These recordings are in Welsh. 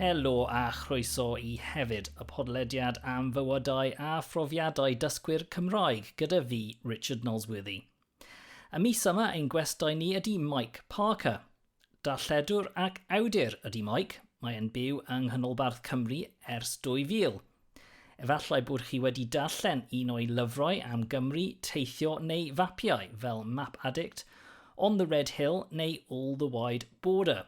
Helo a chroeso I hefyd y podlediad am fywydau a phrofiadau dysgwyr Cymraeg gyda fi, Richard Nosworthy. Y mis yma ein gwestai ni ydy Mike Parker. Darlledwr ac awdur ydy Mike. Mae e'n byw yng Canolbarth, Cymru ers 2000. Efallai bod chi wedi darllen un o'i lyfrau am Gymru, teithio neu fapiau fel Map Addict, On the Red Hill neu All the Wide Border.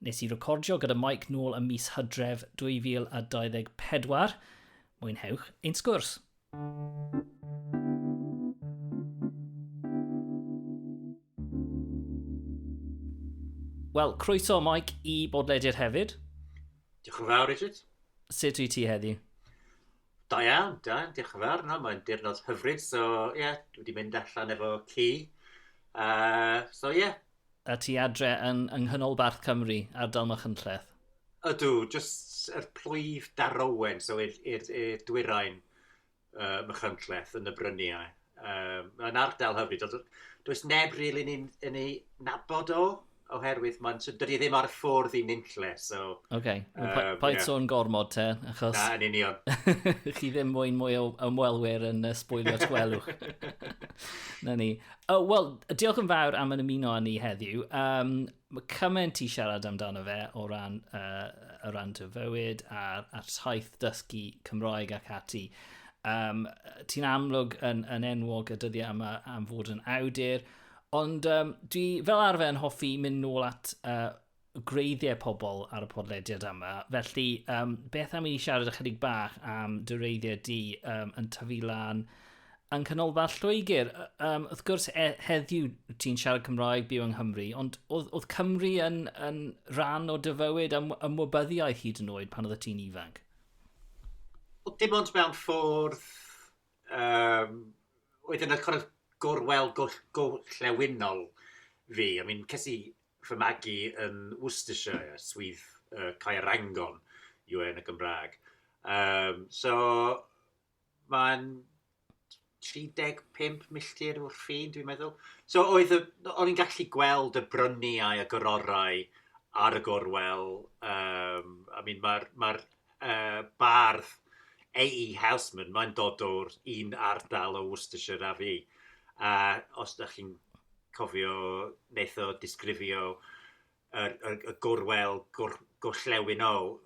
Nes I recordio gyda Mike nôl ym mis Hydref 2024. Mwynhewch ein sgwrs. Wel, croeso Mike I bodlediad hefyd. Diolch yn fawr, Richard. Sut wyt ti heddiw? Da iawn, diolch yn fawr. No, mae'n diwrnod hyfryd, so ie, dwi wedi mynd allan efo ci. So ie. A ti adre yn Canolbarth Cymru, ardal Machynlleth? Ydw, just yr plwyf darowen, so i'r dwyrain Machynlleth yn y bryniau. Yn ardal hyfryd, does neb rili yn ei nabod oherwydd dydy ddim ar ffordd I nunlle, so... Oce, paid sôn gormod te, achos... Na, yn union. Chi ddim mwy o ymwelwyr yn sbwylio twelwch. Na ni. Wel, diolch yn fawr am yn ymuno â ni heddiw. Mae cymaint I siarad amdano fe o ran dy fywyd a'r taith dysgu Cymraeg ac ati. Ti'n amlwg yn enwog y dyddiau yma am fod yn awdur, ond dwi fel arfer yn hoffi mynd nôl at greiddiau pobl ar y podlediad yma. Felly, beth am I siarad ychydig bach am dy reiddiau di yn tyfu lan yn Canolbarth Lloegr. Wrth gwrs, heddiw ti'n siarad Cymraeg byw yng Nghymru, ond oedd Cymru yn rhan o dy fywyd ymwybyddiaeth hyd yn oed pan oedd ti'n ifanc? Dim ond mewn ffordd... oedd yn y gorwel gorllewinol fi. I mean, ces I fy magu yn Worcestershire, swydd Caerangon yw yn y Gymraeg. So, mae'n 35 milltir o'r ffin, dwi'n meddwl. So, o'n i'n gallu gweld y bryniau a gororau ar y gorwel. I mean, mae'r bardd A.E. Houseman, mae'n dod o'r un ardal o Worcestershire a fi. Os ydych chi'n cofio, wneith o disgrifio y gorwel gorllewin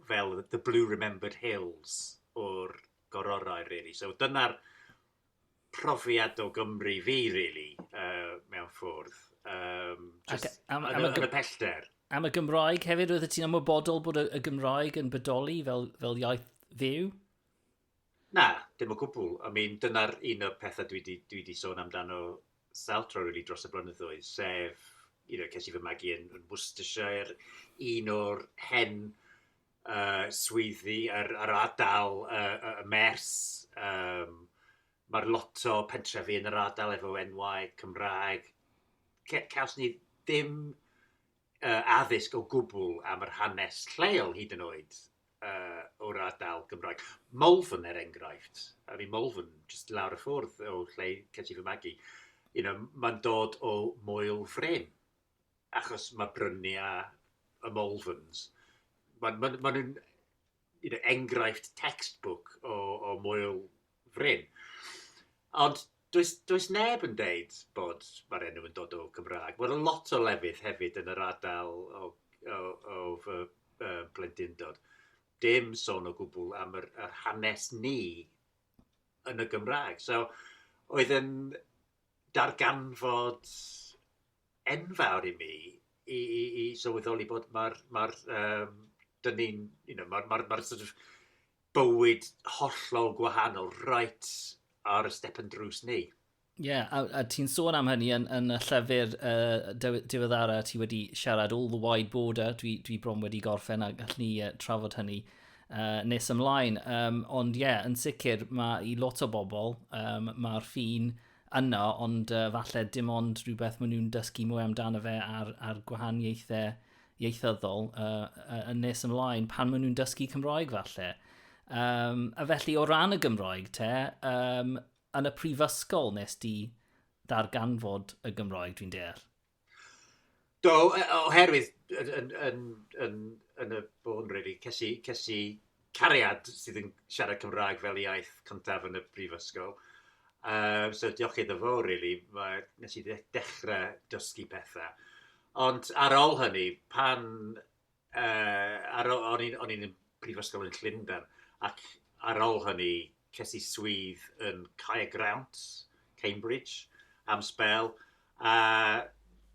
fel The Blue Remembered Hills o'r gororau, really. So dyna'r profiad o Gymru fi, really, mewn ffordd. Yn y pellter. Am y Gymraeg hefyd, oedd ti'n ymwybodol bod y Gymraeg yn bodoli fel iaith fyw? Na, dim o gwbl. I mean, dyna'r un o'r pethau dwi di sôn amdano saltro really dros y blynyddoedd, sef, ces I fy magu yn Worcestershire, un o'r hen swyddi ar ardal y mers. Mae'r lot o pentrefi yn yr ardal efo enwau Cymraeg. Caws ni ddim addysg o gwbl am yr hanes lleol hyd yn oed o'r ardal Gymraeg. Molfyn enghraifft. I mean, Molfyn, just lawr y ffordd o lle ces I fy magu. Mae'n dod o Moel Fryn. Achos mae bryniau y Molfyns. Mae nhw'n enghraifft textbook o Moel Fryn. Ond does neb yn deud bod mae'r enw yn dod o Gymraeg. Mae'r lot o lefydd hefyd yn yr ardal o Blentyndod. Dim sôn o gwbl am yr hanes ni yn y Gymraeg. So, oedd yn darganfod enfawr I mi I sylweddoli bod mae'r sort of bywyd hollol gwahanol right ar y step yn drws ni. Ie, a ti'n sôn am hynny yn y llyfr diweddara ti wedi siarad All the Wide Border, dwi bron wedi gorffen a gallwn ni trafod hynny nes ymlaen. Ond ie, yn sicr, mae I lot o bobl, mae'r ffin yna, ond falle dim ond rhywbeth maen nhw'n dysgu mwy amdano fe ar gwahaniaethau ieithyddol yn nes ymlaen pan maen nhw'n dysgu Cymraeg falle. A felly o ran y Gymraeg te, yn y prifysgol nes di ddarganfod y Gymraeg dwi'n deall? Do, oherwydd yn y bôn, really, ces i cariad sydd yn siarad Cymraeg fel iaith cyntaf yn y brifysgol. So diolch iddo fo, really, nes i dechrau dysgu pethau. Ond ar ôl hynny, o'n i'n brifysgol yn Llundain, ac ar ôl hynny, ces i swydd yn Caergrawnt, Cambridge, am spel, a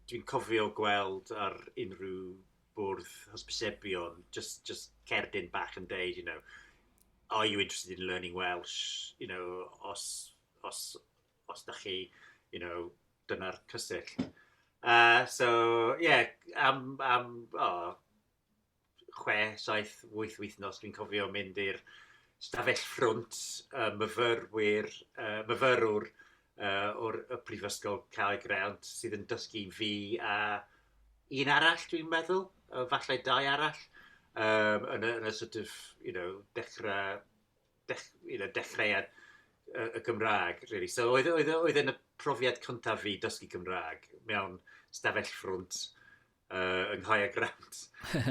dwi'n cofio gweld ar unrhyw bwrdd hysbysebion, just cerdyn bach yn deud, are you interested in learning Welsh? Os da chi, dyna'r cysill. So, am 6, 7, 8 wythnos, dwi'n cofio mynd i'r stafell ffrwnt myfyrwr o'r prifysgol Caergrawnt sydd yn dysgu fi a un arall, dwi'n meddwl, falle 2 arall, yn y sort of, dechreuad y Gymraeg, really. So oedd yn y profiad cyntaf fi dysgu Gymraeg mewn stafell ffrwnt yng Caergrawnt.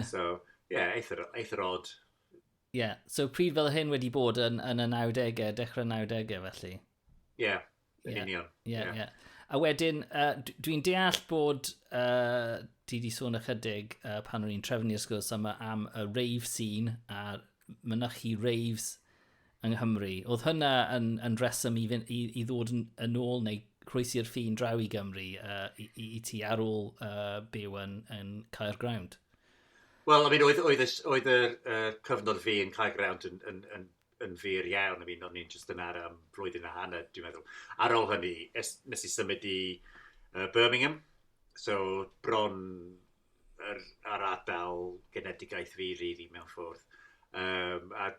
So, either odd. So pryd fel hyn wedi bod yn y 90au, dechrau 90au felly? Yn union. A wedyn, dwi'n deall bod ti wedi sôn ychydig pan o'n i'n trefnu'r sgwrs yma am y rave scene a mynychu raves yng Nghymru. Oedd hynna yn reswm i ddod yn ôl neu croesi'r ffin draw i Gymru i ti ar ôl byw yn Caergrawnt? Wel, oedd y cyfnod fi yn Caergrawnt yn fyr iawn. O'n i'n just yn ar am flwyddyn a hanner, dwi'n meddwl. Ar ôl hynny, nes i symud i Birmingham. So, bron ar ardal genedigaeth fi, really, mewn ffordd. A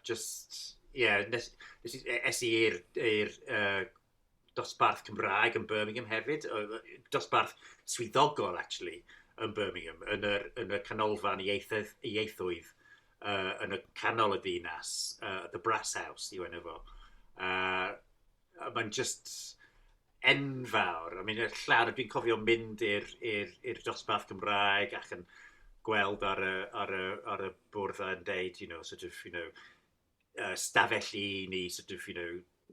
just, es i i'r dosbarth Cymraeg yn Birmingham hefyd. Dosbarth swyddogol, actually, yn Birmingham, yn y canolfan ieithoedd, yn y canol y ddinas, the Brass House, yw enw fo. Mae'n just enfawr. Llawer, dwi'n cofio mynd i'r dosbarth Cymraeg ac yn gweld ar y bwrdd yn deud, stafell 1 i,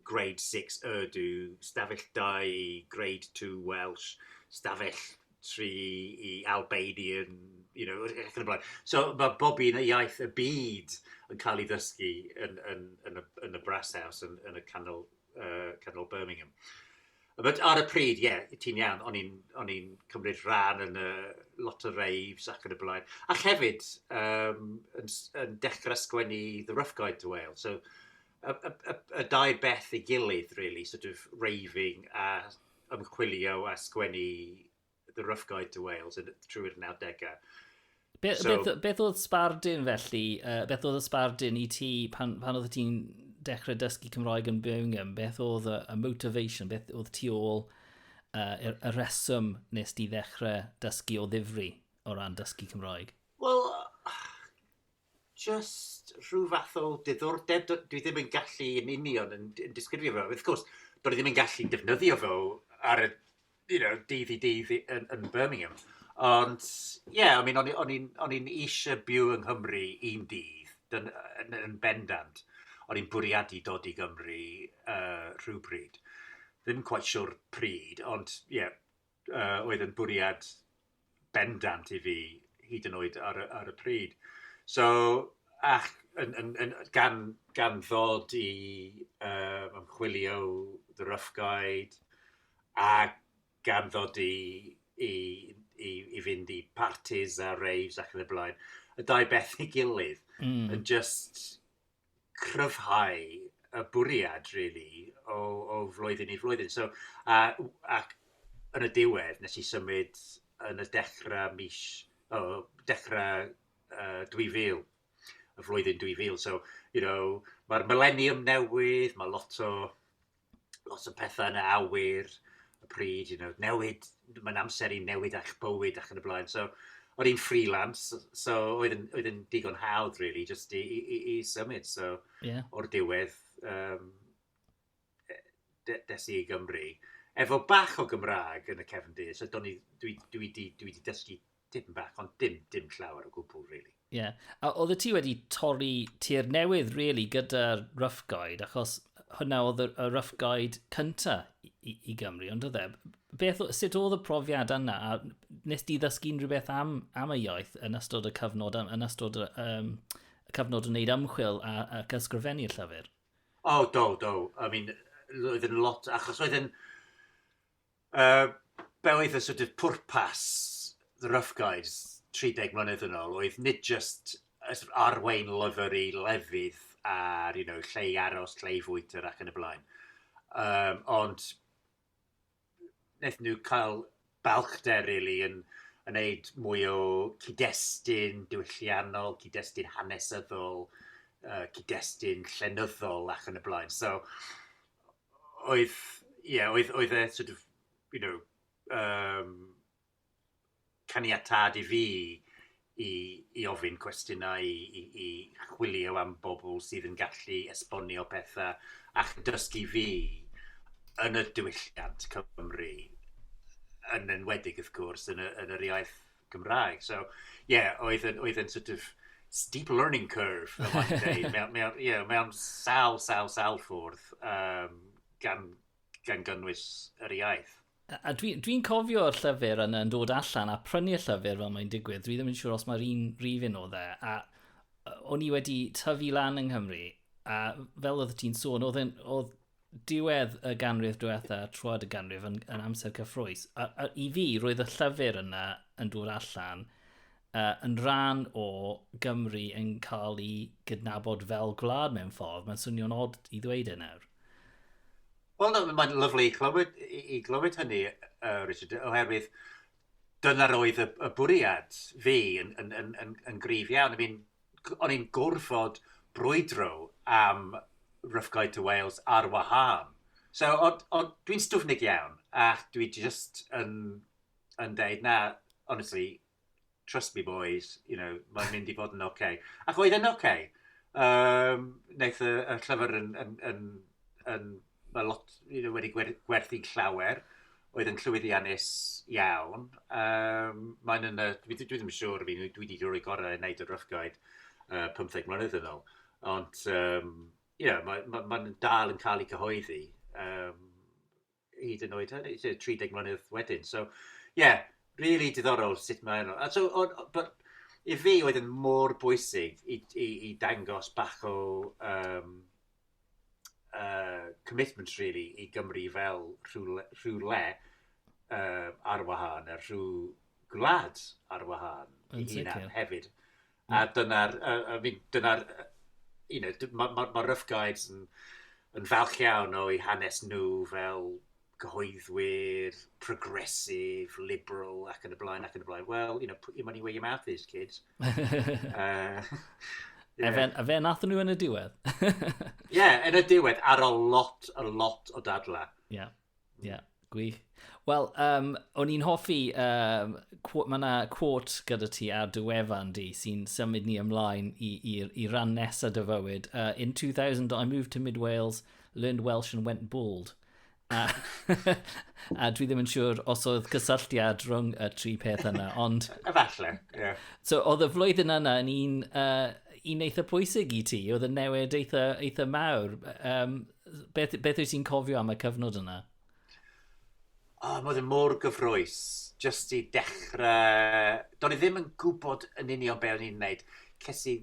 grade 6 Urdu, stafell 2 i, grade 2 Welsh, stafell 3 i Albanian, ac yn y blaen. So mae bob un y iaith y byd yn cael ei ddysgu yn y Brass House, yn y canol Birmingham. But ar y pryd, ti'n iawn, o'n i'n cymryd rhan yn lot o raves ac yn y blaen. Ac hefyd, yn dechrau sgwennu The Rough Guide to Wales. So, y 2 beth i gilydd, really, sort of raving a ymchwilio a sgwennu The Rough Guide to Wales trwy'r 90au. Beth oedd sbardun felly? Beth oedd y sbardun i ti pan oedd ti'n dechrau dysgu Cymraeg yn Birmingham? Beth oedd y motivation? Beth oedd ti ôl y reswm nes ti ddechrau dysgu o ddifri o ran dysgu Cymraeg? Wel, just rhyw fath o diddordeb. Dwi ddim yn gallu yn union yn disgrifio fo. Wrth gwrs, dwi ddim yn gallu defnyddio fo ar y dydd i dydd yn Birmingham. Ond, o'n i'n eisiau byw yng Nghymru un dydd yn bendant. O'n i'n bwriadu dod i Gymru rhywbryd. Ddim quite sure pryd, ond, oedd yn bwriad bendant i fi hyd yn oed ar y pryd. So, gan ddod i ymchwilio The Rough Guide, a gan ddod i fynd i parties a raves ac yn y blaen, y 2 beth i gilydd yn just cryfhau y bwriad, really, o flwyddyn i flwyddyn. So, ac yn y diwedd, nes i symud yn y dechrau 2000, y flwyddyn 2000. So, mae'r millennium newydd, mae lot o pethau yn y awyr, y pryd, newid, mae'n amser i newid eich bywyd ac yn y blaen. So, o'n i'n freelance, so oedd yn digon hawdd, really, just i symud. So, o'r diwedd, des i Gymru. Efo bach o Gymraeg yn y cefndir, so dwi wedi dysgu dim bach, ond dim llawer o gwbl, really. Ie. Yeah. A oedd ti wedi torri tir newydd, really, gyda'r rough guide, achos hwnna oedd y rough guide cynta i Gymru, ond oedd e. Sut oedd y profiad yna? A nes di ddysgu unrhyw beth am y iaith yn ystod y cyfnod, yn ystod y cyfnod yn wneud ymchwil ac ysgrifennu'r llyfr? Do. I mean, oedd yn lot, achos oedd yn... be oedd y sort of pwrpas the rough guides 30 mlynedd yn ôl, oedd nid just arwain lyfr i lefydd ar, lle i aros, lle i fwyter ac yn y blaen. Ond wnaeth nhw cael balchder, really, yn wneud mwy o cyd-destun diwylliannol, cyd-destun hanesyddol, cyd-destun llenyddol ac yn y blaen. So, oedd e sort of, caniatad i fi i ofyn cwestiynau, i chwilio am bobl sydd yn gallu esbonio pethau ac dysgu fi yn y diwylliant Cymru, yn enwedig, wrth gwrs, yn yr iaith Gymraeg. So, oedd yn sort of steep learning curve, mewn sawl ffwrdd gan gynnwys yr iaith. A dwi'n cofio'r llyfr yna yn dod allan a prynu'r llyfr fel mae'n digwydd. Dwi ddim yn siŵr os mae'r un rifin o dde. A o'n i wedi tyfu lan yng Nghymru. A fel oedd ti'n sôn, oedd diwedd y ganrif diwetha, troed y ganrif yn amser cyffrwys. A i fi, roedd y llyfr yna yn dod allan yn rhan o Gymru yn cael ei gydnabod fel gwlad mewn ffordd. Mae'n swnio'n od i ddweud e nawr. Wel, mae'n lyflu i glywed hynny, Richard, oherwydd dyna'r oedd y bwriad fi yn gryf iawn. I mean, o'n i'n gwrfod brwydro am Rough Guide to Wales ar wahân. So, dwi'n stwfnig iawn, a dwi just yn deud, honestly, trust me boys, mae'n mynd i fod yn oce. Ac oedd yn oce. Wnaeth y llyfr yn mae lot wedi gwerthu'n llawer, oedd yn llwyddiannus iawn. Dwi ddim yn siŵr, dwi wedi rhoi gorau yn neud y rough guide 15 mlynedd yn ôl. Ond, mae'n dal yn cael ei cyhoeddi hyd yn oed 30 mlynedd wedyn. So, really diddorol sut mae'n... But i fi oedd yn mor bwysig i dangos bach o... commitment, really, i Gymru fel rhywle ar wahân, a rhyw gwlad ar wahân i hunan hefyd. A dyna'r, mae rough guides yn falch iawn o'i hanes nhw fel gyhoeddwyr, progressive, liberal, ac yn y blaen. Well, put your money where your mouth is, kids. A fe nath nhw yn y diwedd. Yn y diwedd, ar a lot o dadla. Gwych. Wel, o'n i'n hoffi, mae yna quote gyda ti ar diwefan di sy'n symud ni ymlaen i ran nesaf dy fywyd. In 2000, I moved to Mid-Wales, learned Welsh and went bald. A dwi ddim yn siŵr os oedd cysylltiad rhwng y tri peth yna, ond... Efalle, ie. So, oedd y flwyddyn yna yn un eitha pwysig i ti, oedd y newid eitha mawr. Beth wyt ti'n cofio am y cyfnod yna? Oedd yn môr gyfrwys, jyst i dechrau... Do'n i ddim yn gwybod yn union be o'n i'n gwneud. Cesi,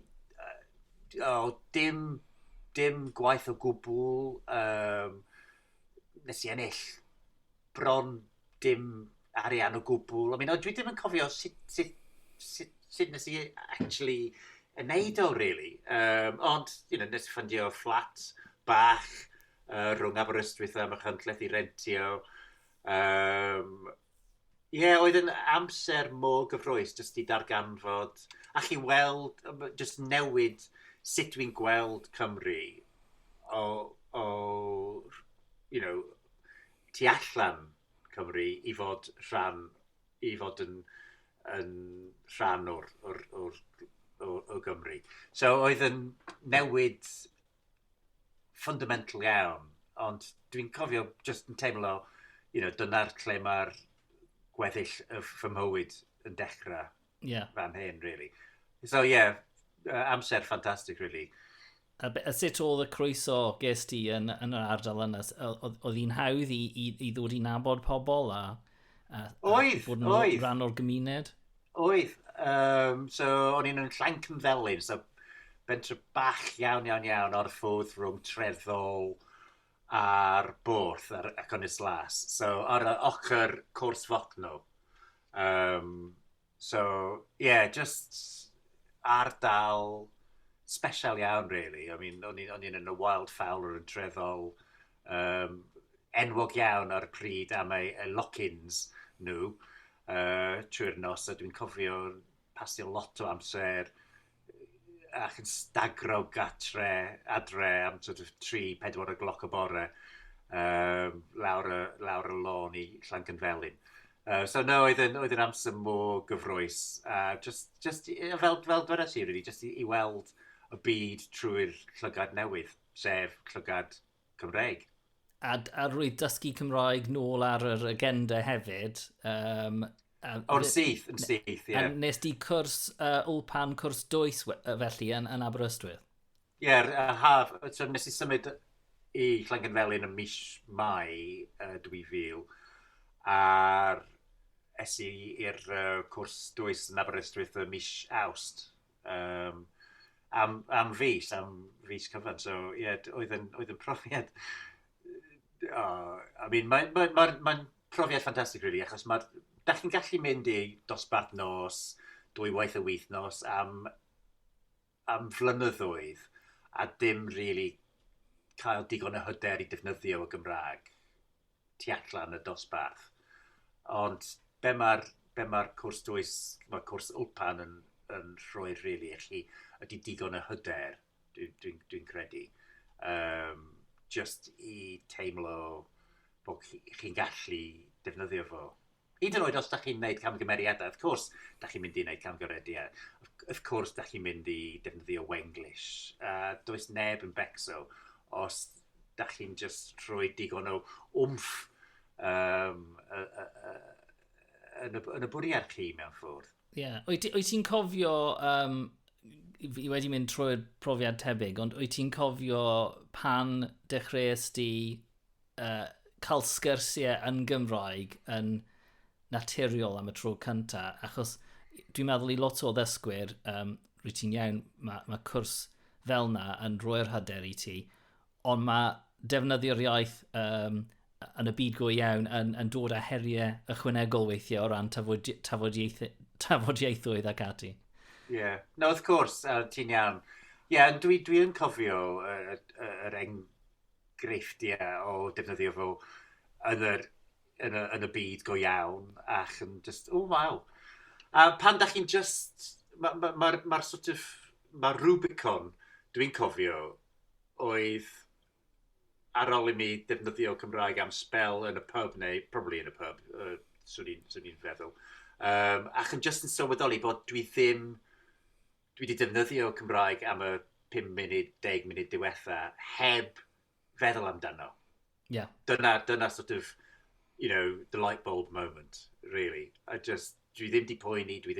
dim gwaith o gwbl, nes i ennill bron dim arian o gwbl. Dwi ddim yn cofio sut nes i actually yn neud o, really. Ond, nes i ffandio fflat bach rhwng Aberystwyth a Machynlleth i rentio. Oedd yn amser mor gyffrous jyst i darganfod ac i weld, jyst newid sut dwi'n gweld Cymru tu allan Cymru i fod yn rhan o Gymru. So oedd yn newid fundamental iawn, ond dwi'n cofio just yn teimlo, dyna'r lle mae'r gweddill fy mywyd yn dechrau fan hyn, really. So, amser ffantastig, really. A sut oedd y croeso ges ti yn yr ardal yna? Oedd hi'n hawdd i ddod i nabod pobl a bod yn rhan o'r gymuned? Oedd. So, o'n i'n Llancyfelin, so bentre bach iawn o'r ffwrdd rhwng Treddol a'r Borth ac Ynys Las. So, ar y ochr cwrs Focno. Just ardal special iawn, really. I mean, o'n i'n yn y wildfowler yn Treddol, enwog iawn ar y pryd am ei lock-ins nhw trwy'r nos, a dwi'n cofio pasio lot o amser ac yn stagro adre am sort of 3-4 o gloc o bore lawr y lôn i Llancyfelin. Oedd yn amser mor gyfrwys. Fel dweud ti, really, just i weld y byd trwy'r llygad newydd, sef llygad Cymraeg. A rwy'n dysgu Cymraeg nôl ar yr agenda hefyd. O'r syth, ie. A nes di cwrs wlpan cwrs dwys felly yn Aberystwyth? Ie, haf. So nes i symud i Llancyfelin yn mis Mai 2000 a'r es i i'r cwrs dwys yn Aberystwyth y mis Awst. Am fis cyfan. So, oedd yn profiad. Mae'n profiad ffantastig, really, achos da chi'n gallu mynd i dosbarth nos, 2 waith y wythnos am flynyddoedd, a dim really cael digon o hyder i defnyddio y Gymraeg tu allan y dosbarth. Ond be mae'r cwrs dwys, mae'r cwrs wlpan yn rhoi, really, ydy digon o hyder, dwi'n credu. Just i teimlo bod chi'n gallu defnyddio fo. Hyd yn oed os da chi'n gwneud camgymeriadau, of course, da chi'n mynd i wneud camgymeriadau. Of course, da chi'n mynd i defnyddio Wenglish. Does neb yn becso os da chi'n just rhoi digon o wmff yn y bwriad chi mewn ffordd. Wyt ti'n cofio, i wedi mynd trwy'r profiad tebyg, ond wyt ti'n cofio pan dechreuais di cael sgyrsiau yn Gymraeg yn naturiol am y tro cyntaf, achos dwi'n meddwl i lot o ddysgwyr, rwy ti'n iawn, mae cwrs fel na yn rhoi'r hyder i ti, ond mae defnyddio'r iaith yn y byd go iawn yn dod â heriau ychwanegol weithiau o ran tafodieithoedd ac ati. No, of course, ti'n iawn. Dwi'n cofio yr enghreifftiau o defnyddio fo yn y byd go iawn, ac yn just, waw. A pan da chi'n just, mae'r sort of, mae'r Rubicon dwi'n cofio oedd ar ôl i mi defnyddio Cymraeg am spel yn y pub, neu probably yn y pub, swn i'n feddwl. Ac yn just yn sylweddoli bod dwi wedi defnyddio Cymraeg am y 5 munud, 10 munud diwetha, heb feddwl amdano. Dyna sort of, the light bulb moment, really. Dwi ddim di poeni, dwi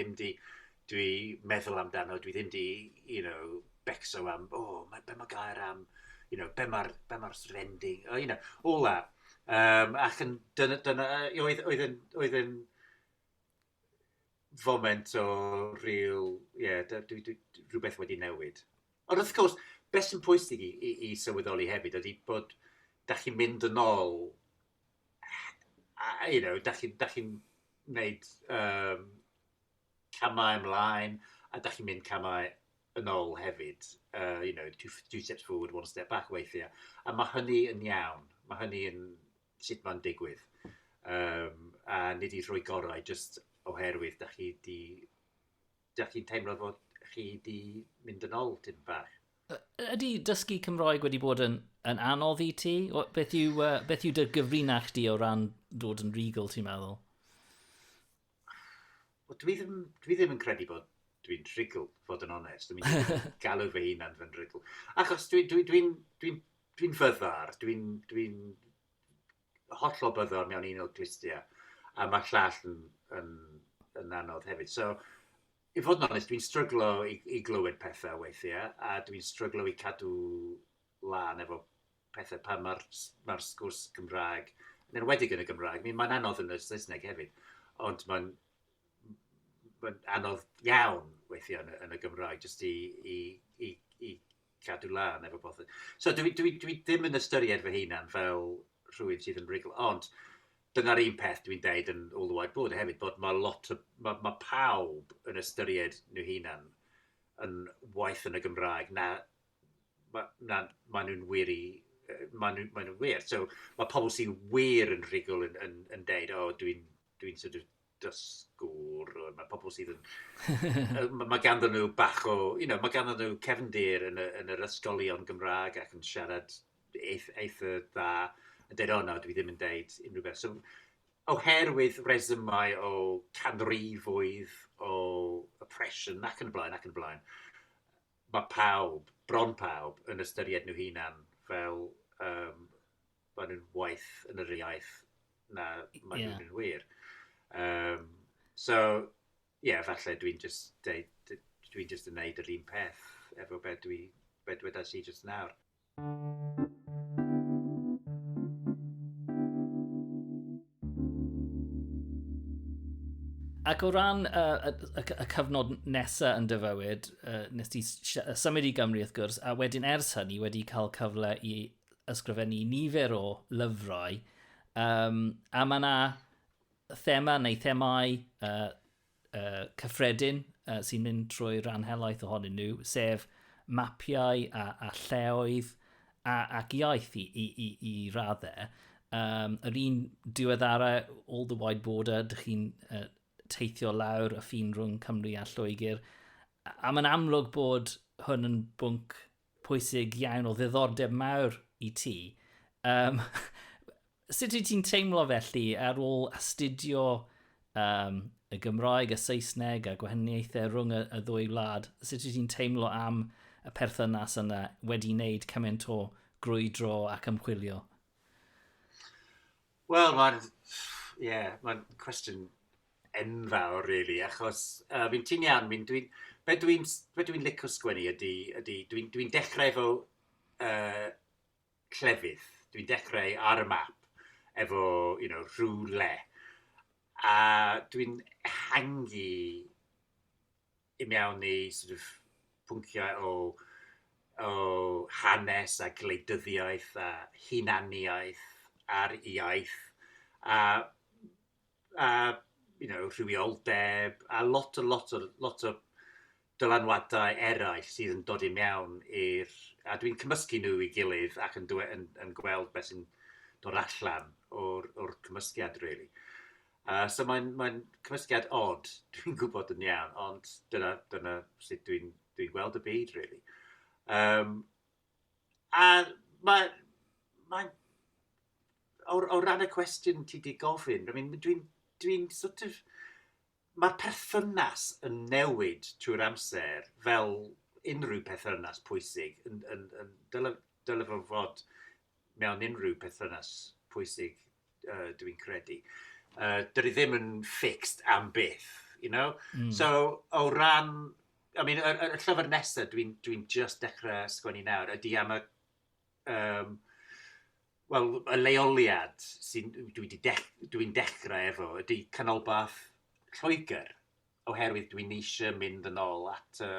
meddwl amdano, dwi ddim di, becso am, be mae gair am, be mae'r sort of ending, all that. Ac yn dyna, oedd yn foment o real, rhywbeth wedi newid. Ond wrth gwrs, beth sy'n pwysig i sylweddoli hefyd ydy bod da chi'n mynd yn ôl, da chi'n gwneud camau ymlaen, a da chi'n mynd camau yn ôl hefyd. Two steps forward, 1 step back weithiau. A mae hynny yn iawn. Mae hynny yn sut mae'n digwydd. A nid i rhoi gorau, just oherwydd da chi'n teimlo fod chi di mynd yn ôl tym bach. Ydy dysgu Cymraeg wedi bod yn anodd i ti? Beth yw dy gyfrinach di o ran dod yn regal, ti'n meddwl? Dwi ddim yn credu bod dwi'n rhugl, fod yn onest. Dwi'n galw fy hunan fy'n rhugl. Achos dwi'n fyddar, dwi'n hollol byddar mewn un o'r glustia, a mae llall yn yn anodd hefyd. So, i fod yn onest, dwi'n stryglo i glywed pethau weithiau, a dwi'n stryglo i cadw lan efo pethau pan mae'r sgwrs Gymraeg, yn enwedig yn y Gymraeg. Mae'n anodd yn y Saesneg hefyd, ond mae'n anodd iawn weithiau yn y Gymraeg, jyst i cadw lan efo bothu. So dwi ddim yn ystyried fy hunan fel rhywun sydd yn rigl, ond dyna'r un peth dwi'n deud yn all the white border hefyd, bod mae pawb yn ystyried nhw hunan yn waith yn y Gymraeg, ma nhw'n wir ma nhw'n wir. So mae pobl sy'n wir yn rigl yn deud, dwi'n sort of dysgwr, mae pobl sydd yn... mae ganddyn nhw bach o... mae ganddyn nhw cefndir yn yr ysgolion Gymraeg ac yn siarad eitha dda, yn deud, dwi ddim yn deud unrhyw beth. So, oherwydd resymau o canrifoedd o oppression ac yn y blaen, mae pawb, bron pawb, yn ystyried nhw hunan fel maen nhw'n waith yn yr iaith na maen nhw'n wir. So, falle dwi'n just yn neud yr un peth efo beth dwedas i just nawr. Ac o ran y cyfnod nesaf yn dy fywyd, nes ti symud i Gymru wrth gwrs, a wedyn ers hynny wedi cael cyfle i ysgrifennu nifer o lyfrau, a mae yna thema neu themau cyffredin sy'n mynd trwy ran helaeth ohonyn nhw, sef mapiau a lleoedd ac iaith i raddau. Yr un diweddara, all the wide border, dych chi'n teithio lawr y ffin rhwng Cymru a Lloegr. A mae'n amlwg bod hwn yn bwnc pwysig iawn o ddiddordeb mawr i ti. Sut wyt ti'n teimlo felly ar ôl astudio y Gymraeg, y Saesneg a gwahaniaethau rhwng y ddwy wlad? Sut wyt ti'n teimlo am y perthynas yna wedi wneud cymaint o grwydro ac ymchwilio? Wel, mae'n cwestiwn enfawr, really, achos fi'n ti'n iawn, be dwi'n licio sgwennu ydy, dwi'n dechrau efo clefydd, dwi'n dechrau ar y map, efo, rhywle, a dwi'n ehangu i mewn i sort of pwnciau o hanes a gwleidyddiaeth a hunaniaeth a'r iaith, a rhywioldeb, a lot o dylanwadau eraill sydd yn dod i mewn a dwi'n cymysgu nhw i gilydd ac yn gweld beth sy'n dod allan o'r cymysgiad, really. So mae'n cymysgiad odd, dwi'n gwybod yn iawn, ond dyna sut dwi'n gweld y byd, really. A mae o ran y cwestiwn ti di gofyn, dwi'n sort of... Mae'r perthynas yn newid trwy'r amser fel unrhyw perthynas pwysig yn dylai fod mewn unrhyw perthynas pwysig dwi'n credu. Dydy ddim yn fixed am byth, So, o ran... y llyfr nesaf dwi'n just dechrau sgwennu nawr ydy am y leoliad dwi'n dechrau efo ydy Canolbarth Lloegr, oherwydd dwi'n eisiau mynd yn ôl at y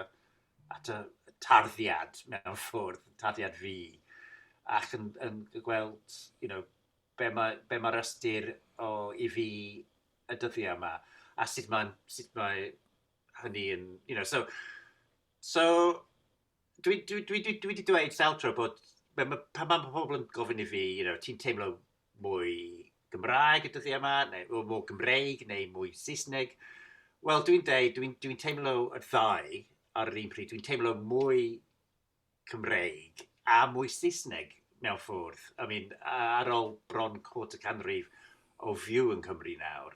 tarddiad mewn ffordd, tarddiad fi, ac yn gweld, be mae'r ystyr i fi y dyddiau yma, a sut mae hynny yn, So, dwi wedi dweud saltro bod, pan mae pobl yn gofyn i fi, ti'n teimlo mwy Gymraeg y dyddiau yma, neu mwy Gymreig, neu mwy Saesneg. Wel, dwi'n teimlo y ddau ar yr un pryd. Dwi'n teimlo mwy Cymreig a mwy Saesneg mewn ffordd. Ar ôl bron cwrt y canrif o fyw yn Cymru nawr,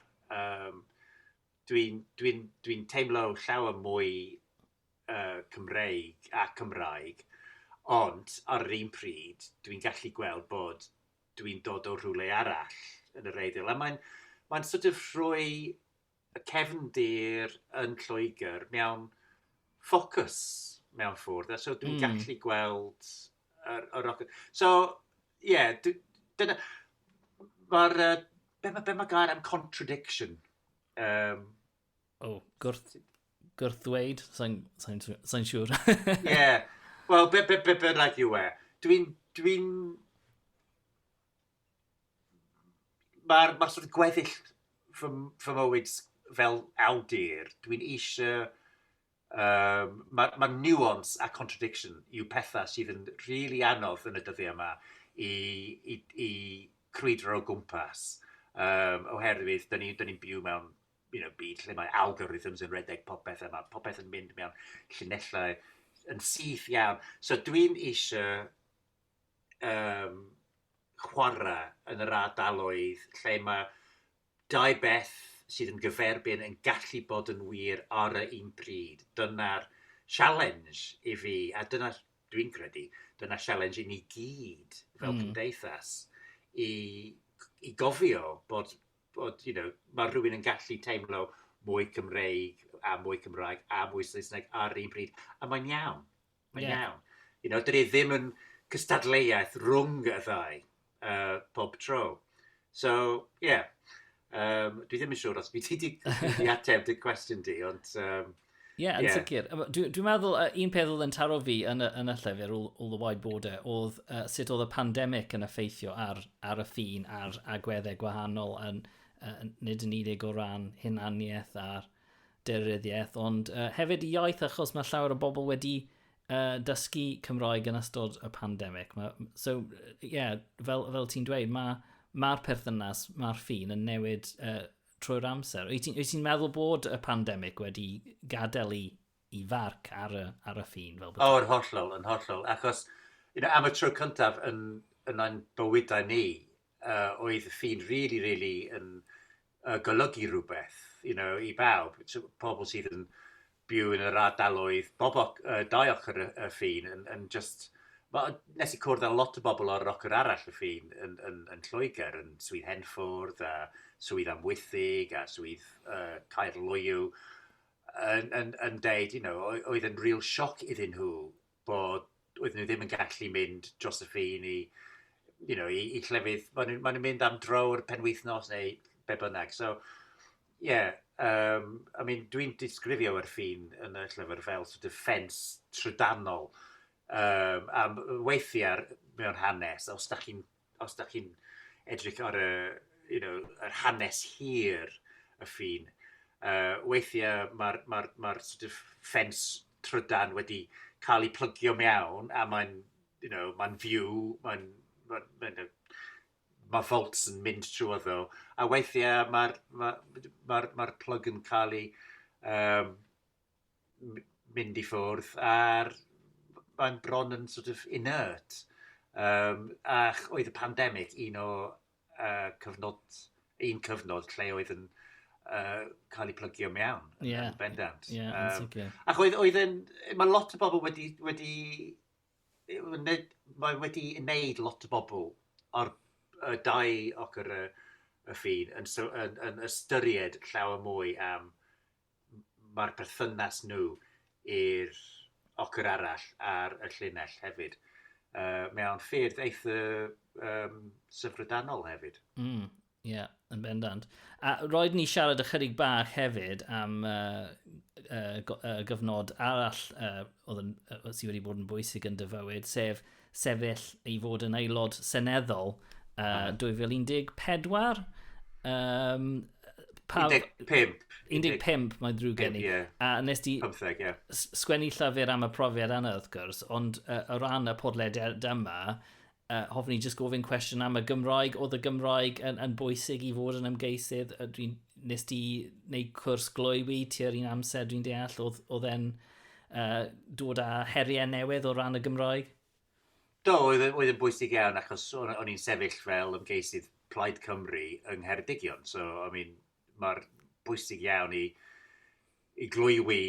dwi'n teimlo llawer mwy Cymreig a Cymraeg, ond ar yr un pryd, dwi'n gallu gweld bod dwi'n dod o rhywle arall yn yr eidl. A mae'n sort of rhoi y cefndir yn Lloegr mewn ffocws mewn ffwrdd. So dwi'n gallu gweld yr rocket. So, dyna, mae'r, be mae gair am contradiction? Gwrthweid? Sa'n siŵr. Wel, be bynnag yw e. Mae'r sort of gweddill fy mywyd fel awdur, dwi'n eisiau mae nuance a contradiction yw pethau sydd yn really anodd yn y dyddiau yma i crwydro o gwmpas. Oherwydd, dyn ni'n byw mewn byd lle mae algorithms yn redeg popeth yma. Popeth yn mynd mewn llunellau yn syth iawn. So dwi'n eisiau chwarae yn yr ardaloedd lle mae dau beth sydd yn gyferbyn yn gallu bod yn wir ar y un pryd. Dyna'r challenge i fi, a dyna dwi'n credu, dyna'r challenge i ni gyd fel cymdeithas i gofio bod mae rhywun yn gallu teimlo mwy Cymreig a mwy Cymraeg a mwy Saesneg ar un pryd. A mae'n iawn. Mae'n iawn. Dyna ddim yn cystadleuaeth rhwng y ddau pob tro. So, dwi ddim yn siŵr os fi wedi ateb dy cwestiwn di, ond... Yn sicr. Dwi'n meddwl, un peth oedd yn taro fi yn y llyfr, all the wide border, oedd sut oedd y pandemig yn effeithio ar y ffin, ar agweddau gwahanol, nid yn unig o ran hunaniaeth a'r deryddiaeth, ond hefyd i iaith, achos mae llawer o bobl wedi dysgu Cymraeg yn ystod y pandemig. So, fel ti'n dweud, mae'r perthynas, mae'r ffin yn newid trwy'r amser. Wyt ti'n meddwl bod y pandemig wedi gadael i farc ar y ffin? Yn hollol. Achos, am y tro cyntaf yn ein bywydau ni, oedd y ffin really yn golygu rhywbeth, i bawb. Pobl sydd yn byw yn yr ardaloedd, dau ochr y ffin, yn just... Nes i cwrdd â lot o bobl o'r ochr arall y ffin yn Lloegr, yn swydd Henffwrdd, a swydd Amwythig, a swydd Caerloyw, yn deud, oedd yn real sioc iddyn nhw bod oedd nhw ddim yn gallu mynd dros y ffin i llefydd. Maen nhw'n mynd am dro o'r penwythnos neu be bynnag. So, dwi'n disgrifio yr ffin yn y llyfr fel sort of ffens trydanol. A weithiau mewn hanes, os da chi'n edrych ar yr hanes hir y ffin, weithiau mae'r sort of ffens trydan wedi cael ei plygio mewn, a mae'n fyw, mae volts yn mynd trwyddo, a weithiau mae'r plug yn cael ei mynd i ffwrdd, a'r mae'n bron yn sort of inert. Ac oedd y pandemig un cyfnod lle oedd yn cael ei plygio mewn yn bendant. Ac mae lot o bobl wedi wneud lot o bobl o'r dau ochr y ffin yn ystyried llawer mwy am mae'r perthynas nhw i'r ochr arall ar y llinell hefyd. Mewn ffyrdd eitha syfrydanol hefyd. Yn bendant. A roedd ni siarad ychydig bach hefyd am gyfnod arall sydd wedi bod yn bwysig yn dyfywyd, sef sefyll i fod yn aelod seneddol 2014. 15, mae'n drwy gen i. A nes di sgwennu llyfr am y profiad yna, wrth gwrs, ond o ran y podlediad yma, hoffwn i jyst gofyn cwestiwn am y Gymraeg. Oedd y Gymraeg yn bwysig i fod yn ymgeisydd? Nes di wneud cwrs gloywi tua'r un amser, dwi'n deall, oedd e'n dod â heriau newydd o ran y Gymraeg? Do, oedd yn bwysig iawn, achos o'n i'n sefyll fel ymgeisydd Plaid Cymru yng Ngheredigion. So, mae'r bwysig iawn i glwywi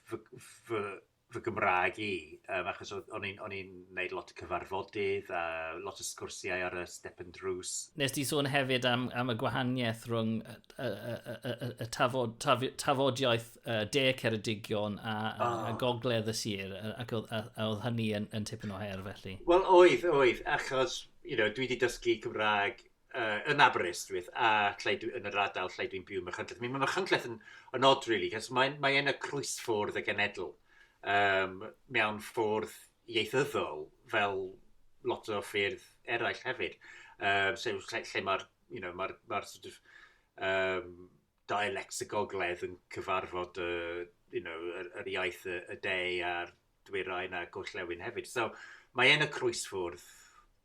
fy fy Gymraeg i, achos o'n i'n gwneud lot o cyfarfodydd a lot o sgwrsiau ar y stepen drws. Nes di sôn hefyd am y gwahaniaeth rhwng y tafodiaeth de Ceredigion a gogledd y sir, ac oedd hynny yn tipyn o her felly? Wel, oedd, achos dwi wedi dysgu Cymraeg yn Aberystwyth a yn yr ardal lle dwi'n byw Machynlleth. Mae Machynlleth yn odd, really, cos mae yn y crwysffordd y genedl mewn ffordd ieithyddol fel lot o ffyrdd eraill hefyd. Lle mae'r sort of dialects y gogledd yn cyfarfod yr iaith y de a'r dwyrain a Gwrllewin hefyd. So mae yn y crwysffordd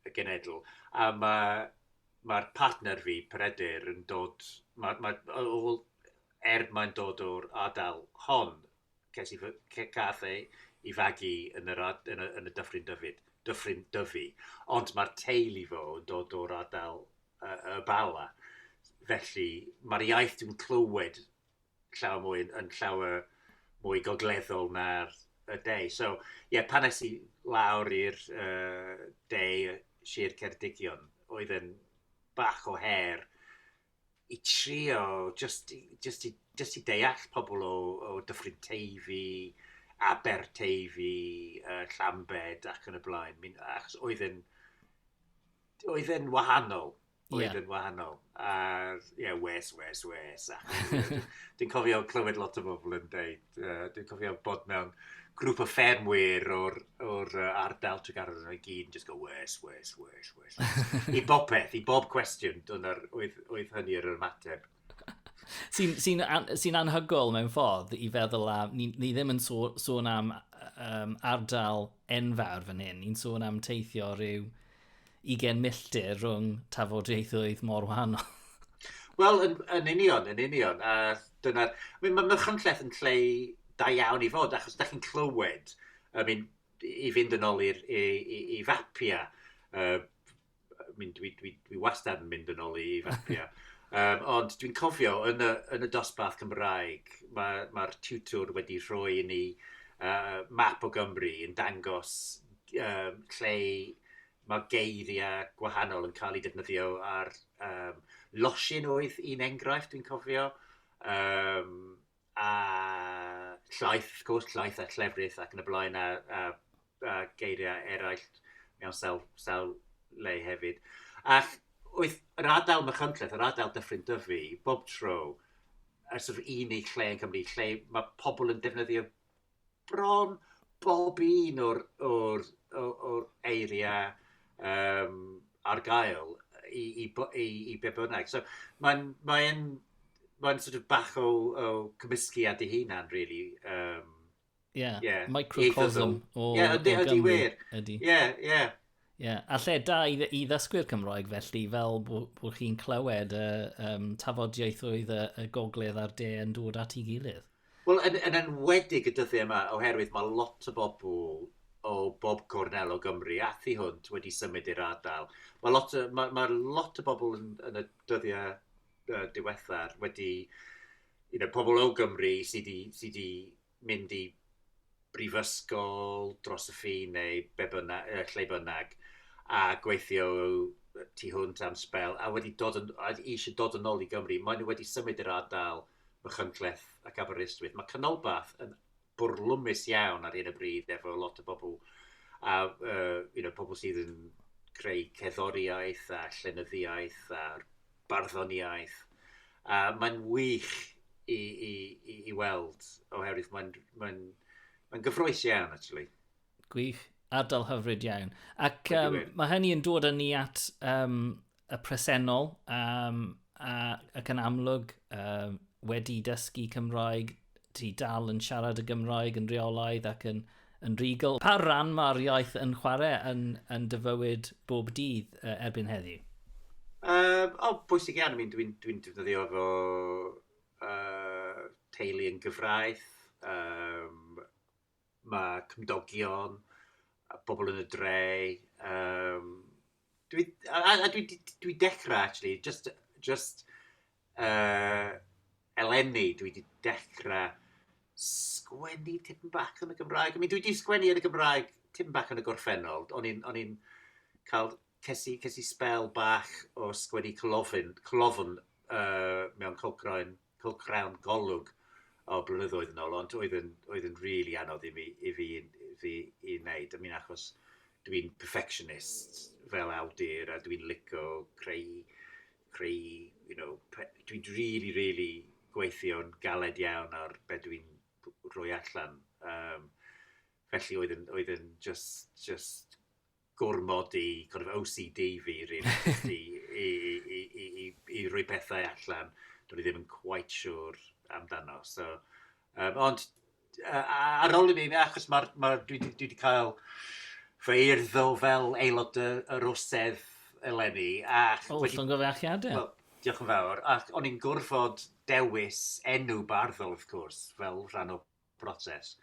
y genedl a mae'r partner fi, Peredur, yn dod, mae'n dod o'r ardal hon, cath ei fagu yn y Dyffryn Dyfi, ond mae'r teulu fo yn dod o'r ardal y Bala. Felly, mae'r iaith dwi'n clywed llawer mwy gogleddol na'r de. So, pan nes i lawr i'r de Sir Ceredigion, oedd yn bach o her i trio just i deall pobl o Dyffryn Teifi, Aberteifi, Llambed ac yn y blaen. Achos oedd yn wahanol. Oedd yn wahanol. A wes. Dwi'n cofio clywed lot o bobl yn dweud. Dwi'n cofio bod mewn grŵp o ffermwyr o'r ardal Tregaron i gyd just go wes. I bob peth, i bob cwestiwn, oedd hynny yr ymateb. Sy'n anhygol mewn ffordd i feddwl am, ni ddim yn sôn am ardal enfawr fan hyn, ni'n sôn am teithio rhyw 20 milltir rhwng tafodieithoedd mor wahanol. Wel, yn union. A mae Machynlleth yn lle da iawn i fod, achos da chi'n clywed, i fynd yn ôl i fapia. Dwi wastad yn mynd yn ôl i fapia. Ond dwi'n cofio, yn y dosbarth Cymraeg, mae'r tiwtwr wedi rhoi i ni map o Gymru yn dangos lle mae geiriau gwahanol yn cael ei defnyddio ar losin oedd un enghraifft, dwi'n cofio. A llaeth, wrth gwrs, llaeth a llefrith ac yn y blaen a geiriau eraill mewn sawl le hefyd. Ac oedd yr ardal Machynlleth, yr ardal Dyffryn Dyfi, bob tro, yr sort of unig lle yn Cymru, lle mae pobl yn defnyddio bron bob un o'r eiriau ar gael i be bynnag. So mae'n sort of bach o cymysgiad i hunan, really. Microcosm o Gymru. A lle da i ddysgwyr Cymraeg felly, fel bod chi'n clywed tafodiaethoedd y gogledd a'r de yn dod at ei gilydd? Wel, yn enwedig y dyddiau yma, oherwydd mae lot o bobl o bob cornel o Gymru a thu hwnt wedi symud i'r ardal. Mae lot o bobl yn y dyddiau diwethar wedi, pobl o Gymru sydd wedi mynd i brifysgol dros y ffin neu lle bynnag a gweithio tu hwnt am spel a eisiau dod yn ôl i Gymru. Maen nhw wedi symud i'r ardal Machynlleth ac Aberystwyth. Mae Canolbarth yn bwrlwmus iawn ar hyn y bryd efo lot o bobl a pobl sydd yn creu cerddoriaeth a llenyddiaeth a barddoniaeth. Mae'n wych i weld oherwydd mae'n gyffrous iawn, actually. Gwych, ardal hyfryd iawn. Ac mae hynny yn dod â ni at y presennol ac yn amlwg wedi dysgu Cymraeg, ti dal yn siarad y Gymraeg yn reolaidd ac yn rigol. Pa ran mae'r iaith yn chwarae yn dy fywyd bob dydd erbyn heddiw? Bwysig iawn. Dwi'n defnyddio efo teulu yn gyfraith. Mae cymdogion, bobl yn y dre. Dwi dechrau, actually, just eleni, dwi wedi dechrau sgwennu tipyn bach yn y Gymraeg. I mean, dwi wedi sgwennu yn y Gymraeg tipyn bach yn y gorffennol. O'n i'n cael cesi spel bach o sgwennu clofn mewn cylchgrawn golwg o blynyddoedd yn ôl, ond oedd yn really anodd i fi i wneud. I mean, achos dwi'n perfectionist fel awdur a dwi'n licio creu, dwi'n really gweithio'n galed iawn ar beth dwi'n rhoi allan. Felly oedd yn just gormod i kind of OCD fi, really, i rhoi pethau allan. Do'n i ddim yn quite sure amdano. So, ond ar ôl i mi, achos dwi wedi cael fy urddo fel aelod yr orsedd eleni. Llon gyfeilliadau. Well, diolch yn fawr. Ac o'n i'n gwrfod dewis enw barddol, wrth gwrs, fel rhan o broses.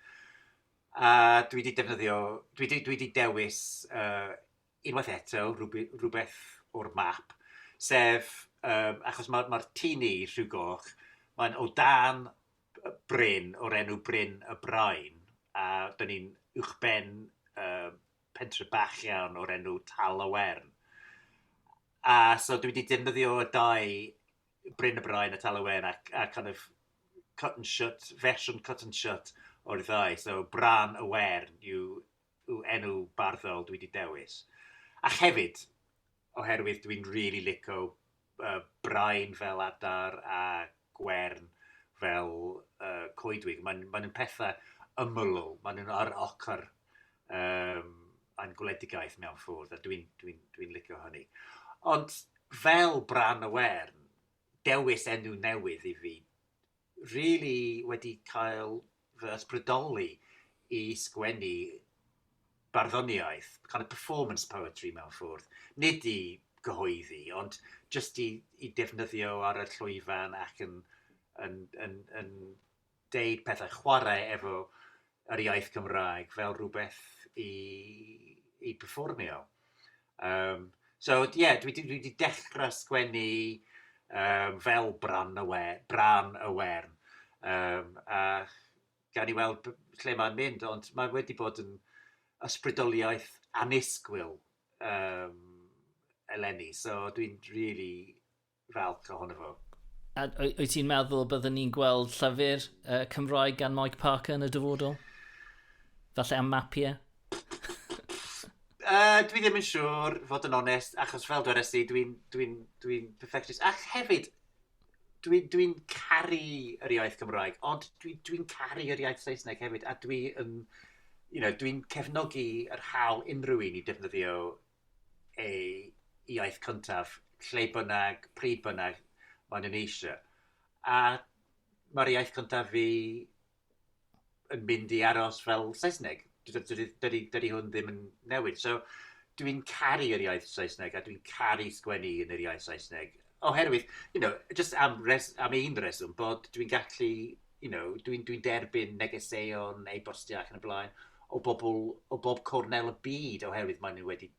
A dwi wedi dewis unwaith eto rhywbeth o'r map, sef, achos mae'r tŷ ni, Rhyw Goch, mae'n o dan Bryn, o'r enw Bryn y Brain, a dyn ni'n uwchben pentre bach iawn o'r enw Tal y Wern. A so dwi wedi defnyddio y dau Bryn y Brain a Tal y Wern a kind of fersiwn cut and shut o'r ddau. So Bran y Wern yw enw barddol dwi wedi dewis. A hefyd, oherwydd dwi'n really licio brain fel adar a gwern fel coedwig. Mae'n pethau ymylw, mae'n ar ochr a'n gwledigaeth mewn ffwrdd, a dwi'n licio hynny. Ond fel Bran y Wern, dewis enw newydd i fi, really wedi cael fy ysbrydoli i sgwennu barddoniaeth, kind of performance poetry mewn ffwrdd. Nid i gyhoeddi, ond just i defnyddio ar y llwyfan ac yn deud pethau, chwarae efo yr iaith Gymraeg fel rhywbeth i performio. So, dwi wedi dechrau sgwennu fel Bran y Wern. A gan i weld lle mae'n mynd, ond mae wedi bod yn ysbrydoliaeth annisgwyl eleni. So, dwi'n really falch ohono fo. A wyt ti'n meddwl byddwn ni'n gweld llyfr Cymraeg gan Mike Parker yn y dyfodol? Falle am mapiau? Dwi ddim yn siŵr, fod yn onest, achos fel dweres i, dwi'n perfectionist. Ac hefyd, dwi'n caru yr iaith Gymraeg, ond dwi'n caru yr iaith Saesneg hefyd, a dwi'n cefnogi yr hawl unrhyw un i defnyddio ei iaith cyntaf, lle bynnag, pryd bynnag, mae'n yn eisiau. A mae'r iaith cyntaf fi yn mynd i aros fel Saesneg. Dydy hwn ddim yn newid. So, dwi'n caru yr iaith Saesneg a dwi'n caru sgwennu yn yr iaith Saesneg. Oherwydd, just am un reswm, bod dwi'n gallu, dwi'n derbyn negeseuon, e-bostio ac yn y blaen, o bob cornel y byd, oherwydd maen nhw wedi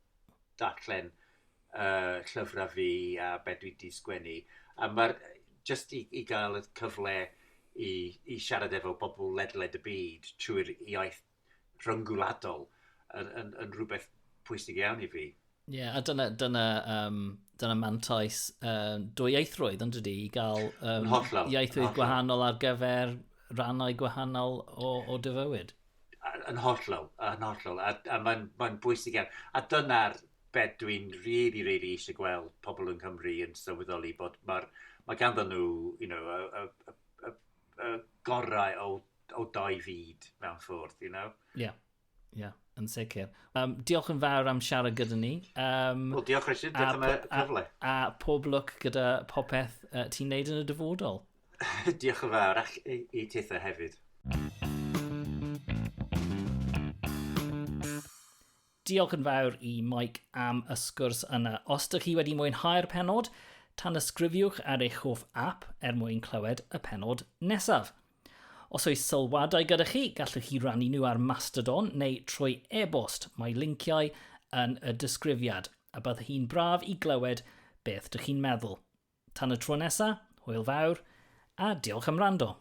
darllen llyfrau fi a beth dwi wedi sgwennu. A mae'r, just i gael y cyfle i siarad efo bobl ledled y byd trwy'r iaith rhyngwladol yn rhywbeth pwysig iawn i fi. Ie, a dyna mantais dwyieithrwydd, ond ydy, i gael ieithrwydd gwahanol ar gyfer rannau gwahanol o dy fywyd. Yn hollol. A mae'n bwysig iawn. A dyna'r beth dwi'n really eisiau gweld pobl yng Nghymru yn sylweddoli bod mae ganddyn nhw, y gorau o dau fyd mewn ffwrdd, Ie, yn sicr. Diolch yn fawr am siarad gyda ni. Wel, diolch Richard, diolch am y cyfle. A pob lwc gyda popeth ti'n neud yn y dyfodol. Diolch yn fawr, ac i tithau hefyd. Diolch yn fawr i Mike am y sgwrs yna. Os ydych chi wedi mwynhau'r pennod, tan ysgrifiwch ar eich hoff app mwyn clywed y pennod nesaf. Os oes sylwadau gyda chi, gallwch chi rannu nhw ar Mastodon neu trwy e-bost. Mae linciau yn y disgrifiad, a byddwch chi'n braf i glywed beth dych chi'n meddwl. Tan y tro nesaf, hwyl fawr, a diolch am wrando.